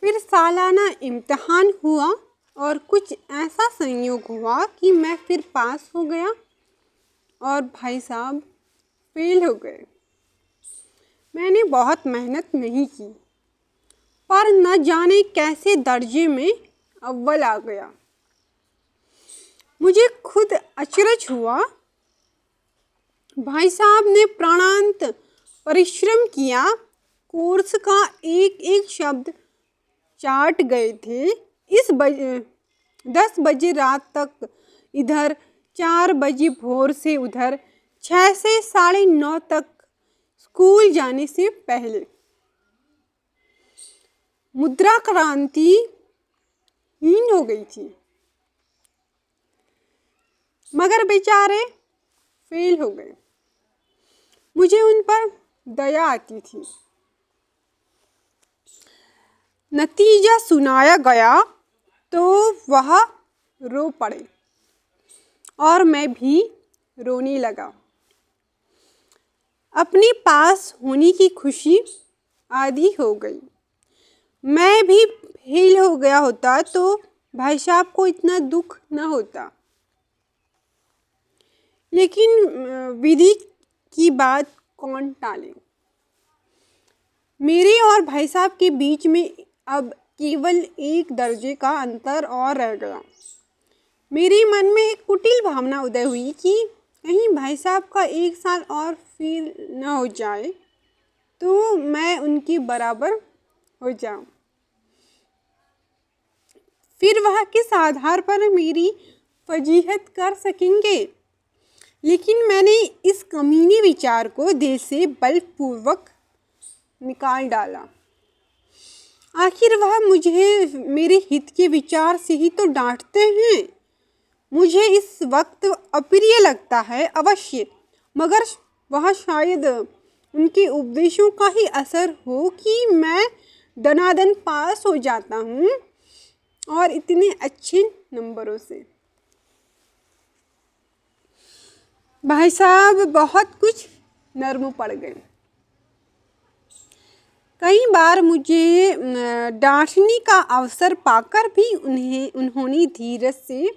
फिर सालाना इम्तिहान हुआ और कुछ ऐसा संयोग हुआ कि मैं फिर पास हो गया और भाई साहब फेल हो गए। मैंने बहुत मेहनत नहीं की, पर न जाने कैसे दर्जे में अव्वल आ गया। मुझे खुद अचरज हुआ। भाई साहब ने प्राणांत परिश्रम किया, कोर्स का एक एक शब्द चाट गए थे। 10 बजे रात तक इधर, 4 बजे भोर से उधर, 6 से 9:30 तक स्कूल जाने से पहले। मुद्रा क्रांति हीन हो गई थी, मगर बेचारे फेल हो गए। मुझे उन पर दया आती थी। नतीजा सुनाया गया तो वह रो पड़े और मैं भी रोने लगा। अपने पास होने की खुशी आधी हो गई। मैं भी फेल हो गया होता तो भाई साहब को इतना दुख न होता। लेकिन विधि की बात कौन टाले। मेरे और भाई साहब के बीच में अब केवल 1 दर्जे का अंतर और रह गया। मेरे मन में एक कुटिल भावना उदय हुई कि कहीं भाई साहब का 1 साल और फेल न हो जाए तो मैं उनके बराबर हो जाऊं। फिर वह किस आधार पर मेरी फजीहत कर सकेंगे। लेकिन मैंने इस कमीने विचार को दिल से बलपूर्वक निकाल डाला। आखिर वह मुझे मेरे हित के विचार से ही तो डांटते हैं। मुझे इस वक्त अप्रिय लगता है अवश्य, मगर वह शायद उनके उपदेशों का ही असर हो कि मैं दनादन पास हो जाता हूँ और इतने अच्छे नंबरों से। भाई साहब बहुत कुछ नर्म पड़ गए। कई बार मुझे डांटने का अवसर पाकर भी उन्होंने धीरज से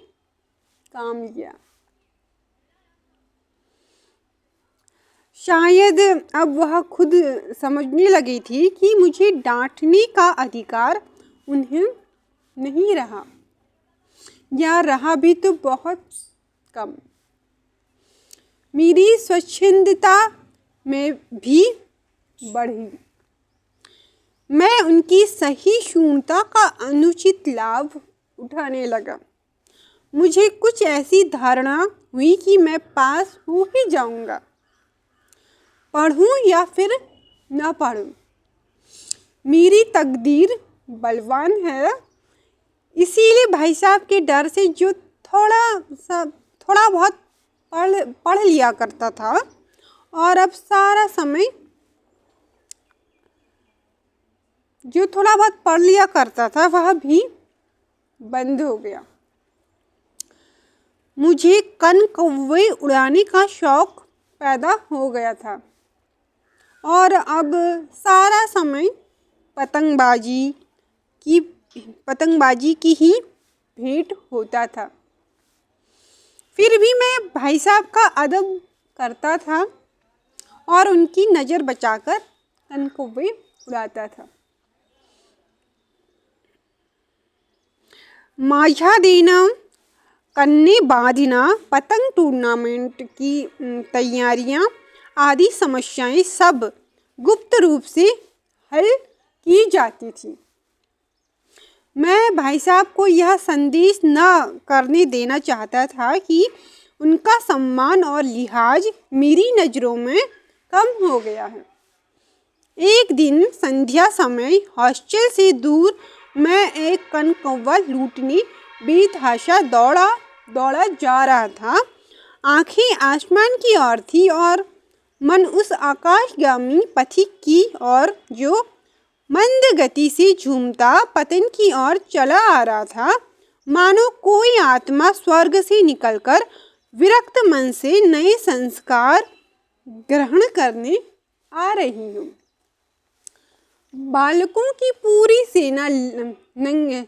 काम लिया। शायद अब वह खुद समझने लगी थी कि मुझे डांटने का अधिकार उन्हें नहीं रहा, या रहा भी तो बहुत कम। मेरी स्वच्छंदता में भी बढ़ी। मैं उनकी सहिष्णुता का अनुचित लाभ उठाने लगा। मुझे कुछ ऐसी धारणा हुई कि मैं पास हो ही जाऊंगा, पढ़ूं या फिर न पढ़ूं। मेरी तकदीर बलवान है। इसीलिए भाई साहब के डर से जो थोड़ा बहुत पढ़ लिया करता था और अब सारा समय जो थोड़ा बहुत पढ़ लिया करता था वह भी बंद हो गया। मुझे कन कौवे उड़ाने का शौक पैदा हो गया था और अब सारा समय पतंगबाजी की ही भेंट होता था। फिर भी मैं भाई साहब का अदब करता था और उनकी नज़र बचाकर कन कौवे उड़ाता था। माझा देना, कन्ने बांधना, पतंग टूर्नामेंट की तैयारियां आदि समस्याएं सब गुप्त रूप से हल की जाती थी। मैं भाई साहब को यह संदेश न करने देना चाहता था कि उनका सम्मान और लिहाज मेरी नज़रों में कम हो गया है। एक दिन संध्या समय हॉस्टल से दूर मैं एक कन कौवा लूटने बेतहाशा दौड़ा जा रहा था। आंखें आसमान की ओर थी और मन उस आकाशगामी पथिक की ओर जो मंद गति से झूमता पतन की ओर चला आ रहा था। मानो कोई आत्मा स्वर्ग से निकलकर विरक्त मन से नए संस्कार ग्रहण करने आ रही हूँ। बालकों की पूरी सेना नंगे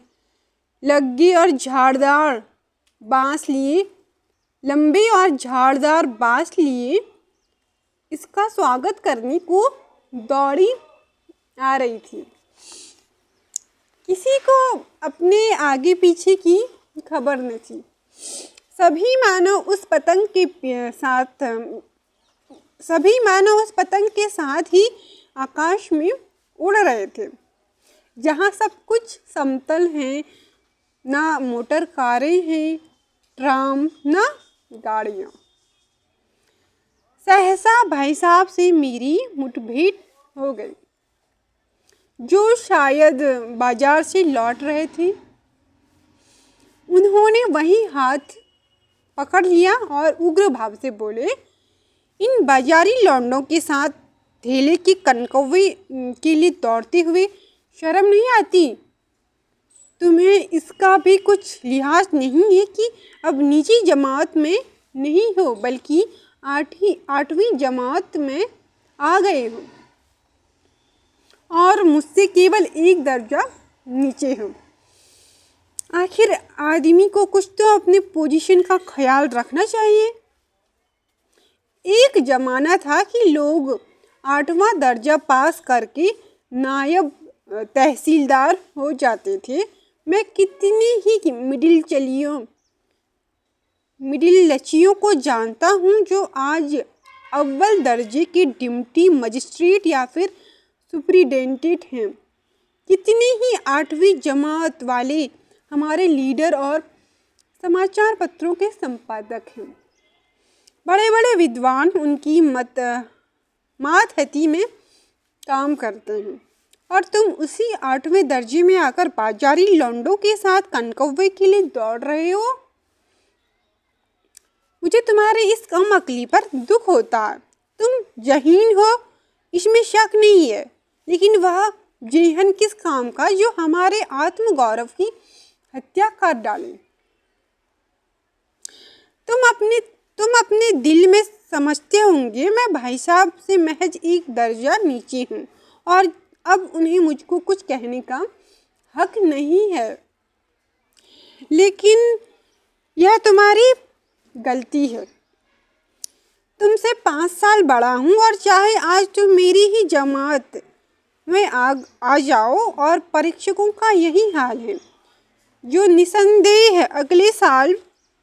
लग्गे और झाड़दार बांस लिए, लंबे और झाड़दार बांस लिए इसका स्वागत करने को दौड़ी आ रही थी। किसी को अपने आगे पीछे की खबर न थी। सभी मानव उस पतंग के साथ ही आकाश में उड़ रहे थे, जहाँ सब कुछ समतल है, ना मोटर कारें हैं, ट्राम, ना गाड़ियाँ। सहसा भाई साहब से मेरी मुठभेड़ हो गई, जो शायद बाजार से लौट रहे थे। उन्होंने वही हाथ पकड़ लिया और उग्र भाव से बोले, इन बाजारी लौंडों के साथ ठेले की कनकौवे के लिए दौड़ते हुए शर्म नहीं आती? तुम्हें इसका भी कुछ लिहाज नहीं है कि अब निजी जमात में नहीं हो, बल्कि आठवीं जमात में आ गए हो और मुझसे केवल एक दर्जा नीचे हो। आखिर आदमी को कुछ तो अपने पोजीशन का ख्याल रखना चाहिए। एक जमाना था कि लोग 8वां दर्जा पास करके नायब तहसीलदार हो जाते थे। मैं कितने ही मिडिल लचियों को जानता हूँ जो आज अव्वल दर्जे के डिप्टी मजिस्ट्रेट या फिर सुप्रिटेंडेंट हैं। कितने ही 8वीं जमात वाले हमारे लीडर और समाचार पत्रों के संपादक हैं। बड़े बड़े विद्वान उनकी मातहती में काम करते हैं और तुम उसी 8वें दर्जे में आकर बाजारी लौंडों के साथ कनकौवे के लिए दौड़ रहे हो। मुझे तुम्हारे इस कम अकली पर दुख होता है। तुम जहीन हो, इसमें शक नहीं है, लेकिन वह जेहन किस काम का जो हमारे आत्मगौरव की हत्या कर डाले। तुम अपने दिल में समझते होंगे मैं भाई साहब से महज एक दर्जा नीचे हूँ और अब उन्हें मुझको कुछ कहने का हक नहीं है, लेकिन यह तुम्हारी गलती है। तुमसे 5 साल बड़ा हूँ और चाहे आज तुम मेरी ही जमात में आ जाओ और परीक्षकों का यही हाल है, जो निसंदेह अगले साल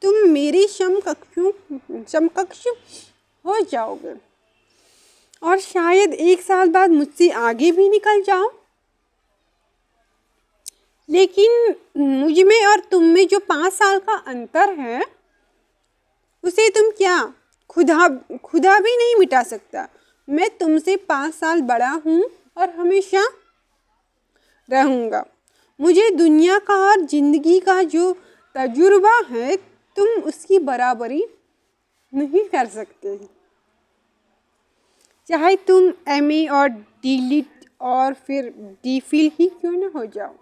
तुम मेरी समकक्ष हो जाओगे और शायद 1 साल बाद मुझसे आगे भी निकल जाओ। लेकिन मुझ में और तुम में जो 5 साल का अंतर है, उसे तुम क्या खुदा भी नहीं मिटा सकता। मैं तुमसे 5 साल बड़ा हूँ और हमेशा रहूँगा। मुझे दुनिया का और जिंदगी का जो तजुर्बा है, तुम उसकी बराबरी नहीं कर सकते, चाहे तुम MA और D.Litt और फिर D.Phil ही क्यों न हो जाओ।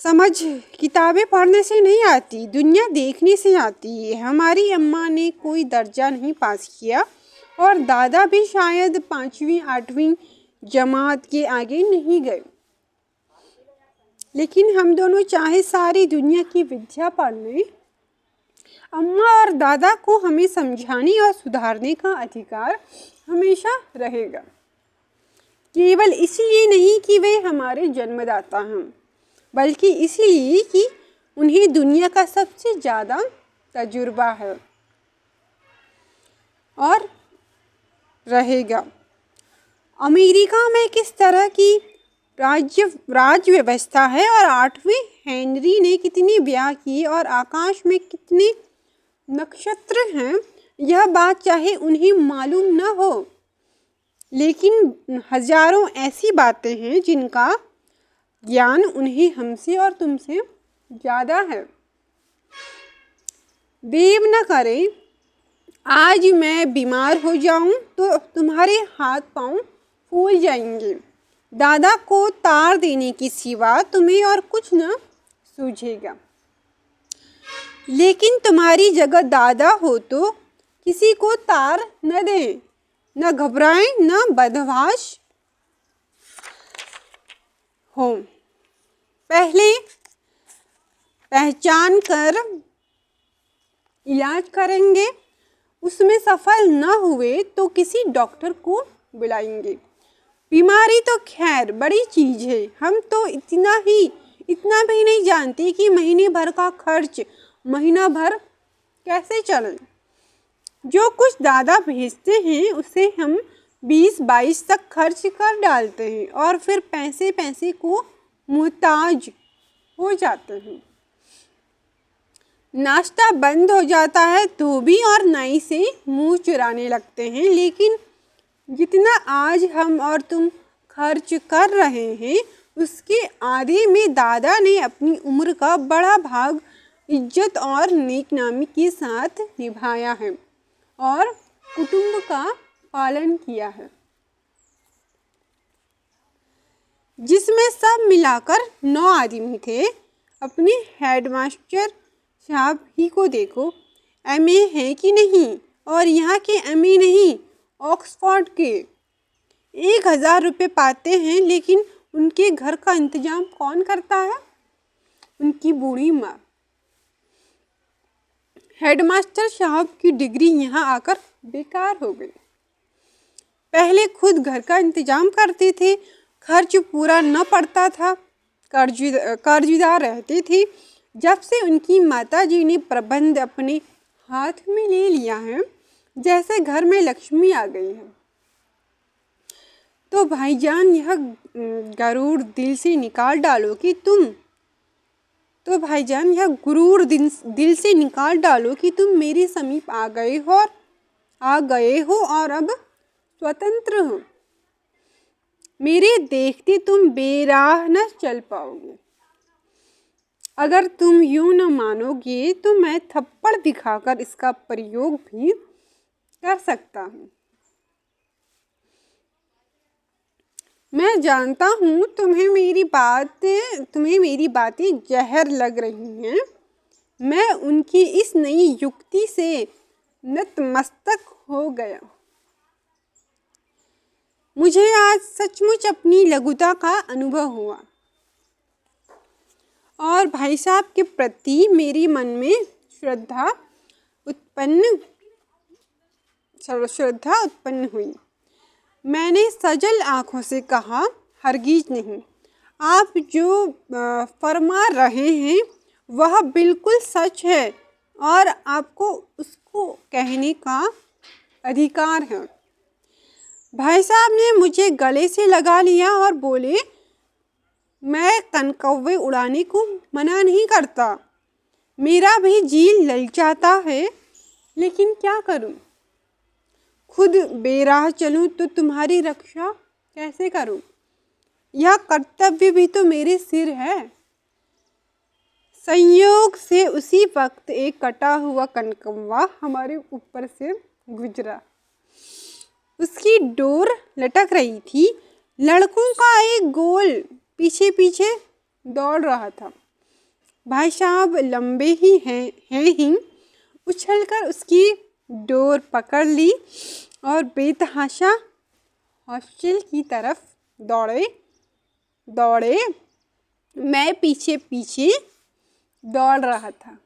समझ किताबें पढ़ने से नहीं आती, दुनिया देखने से आती है। हमारी अम्मा ने कोई दर्जा नहीं पास किया और दादा भी शायद 5वीं 8वीं जमात के आगे नहीं गए, लेकिन हम दोनों चाहे सारी दुनिया की विद्या पढ़ लें, अम्मा और दादा को हमें समझाने और सुधारने का अधिकार हमेशा रहेगा। केवल इसलिए नहीं कि वे हमारे जन्मदाता हैं, बल्कि इसलिए कि उन्हें दुनिया का सबसे ज़्यादा तजुर्बा है और रहेगा। अमेरिका में किस तरह की राज्य व्यवस्था है और 8वें हेनरी ने कितने ब्याह किए और आकाश में कितने नक्षत्र हैं, यह बात चाहे उन्हें मालूम न हो, लेकिन हजारों ऐसी बातें हैं जिनका ज्ञान उन्हें हमसे और तुमसे ज़्यादा है। देव न करे आज मैं बीमार हो जाऊं तो तुम्हारे हाथ पांव फूल जाएंगे। दादा को तार देने की सिवा तुम्हें और कुछ न सूझेगा, लेकिन तुम्हारी जगह दादा हो तो किसी को तार न दें, न घबराएं, न बदहवास हो। पहले पहचान कर इलाज करेंगे, उसमें सफल न हुए तो किसी डॉक्टर को बुलाएंगे। बीमारी तो खैर बड़ी चीज़ है, हम तो इतना भी नहीं जानते कि महीने भर का खर्च महीना भर कैसे चले। जो कुछ दादा भेजते हैं उसे हम 20-22 तक खर्च कर डालते हैं और फिर पैसे पैसे को मुहताज हो जाते हैं। नाश्ता बंद हो जाता है तो भी और नाई से मुंह चुराने लगते हैं, लेकिन जितना आज हम और तुम खर्च कर रहे हैं उसके आधे में दादा ने अपनी उम्र का बड़ा भाग इज्जत और नेकनामी के साथ निभाया है और कुटुंब का पालन किया है, जिसमें सब मिलाकर 9 आदमी थे। अपने हेडमास्टर साहब ही को देखो, एमए है कि नहीं, और यहाँ के एमए नहीं ऑक्सफोर्ड के। 1000 रुपये पाते हैं, लेकिन उनके घर का इंतजाम कौन करता है? उनकी बूढ़ी माँ। हेडमास्टर साहब की डिग्री यहाँ आकर बेकार हो गई। पहले खुद घर का इंतजाम करते थे, खर्च पूरा न पड़ता था, कर्जदार रहते थे। जब से उनकी माताजी ने प्रबंध अपने हाथ में ले लिया है, जैसे घर में लक्ष्मी आ गई है। तो भाईजान यह गरूर दिल से निकाल डालो कि तुम मेरे समीप आ गए हो और अब स्वतंत्र हो। मेरे देखते तुम बेराह न चल पाओगे। अगर तुम यूं न मानोगे तो मैं थप्पड़ दिखाकर इसका प्रयोग भी कर सकता हूँ। मैं जानता हूँ तुम्हें मेरी बातें जहर लग रही हैं। मैं उनकी इस नई युक्ति से नतमस्तक हो गया। मुझे आज सचमुच अपनी लघुता का अनुभव हुआ और भाई साहब के प्रति मेरे मन में श्रद्धा उत्पन्न हुई। मैंने सजल आँखों से कहा, हरगिज नहीं। आप जो फरमा रहे हैं वह बिल्कुल सच है और आपको उसको कहने का अधिकार है। भाई साहब ने मुझे गले से लगा लिया और बोले, मैं कनकौवे उड़ाने को मना नहीं करता, मेरा भी जी ललचाता है, लेकिन क्या करूं? खुद बेराह चलूं तो तुम्हारी रक्षा कैसे करूं? यह कर्तव्य भी तो मेरे सिर है। संयोग से उसी वक्त एक कटा हुआ कनकौवा हमारे ऊपर से गुजरा। उसकी डोर लटक रही थी। लड़कों का एक गोल पीछे पीछे दौड़ रहा था। भाई साहब लंबे ही हैं, उछलकर उसकी डोर पकड़ ली और बेतहाशा हॉस्टल की तरफ दौड़े। मैं पीछे पीछे दौड़ रहा था।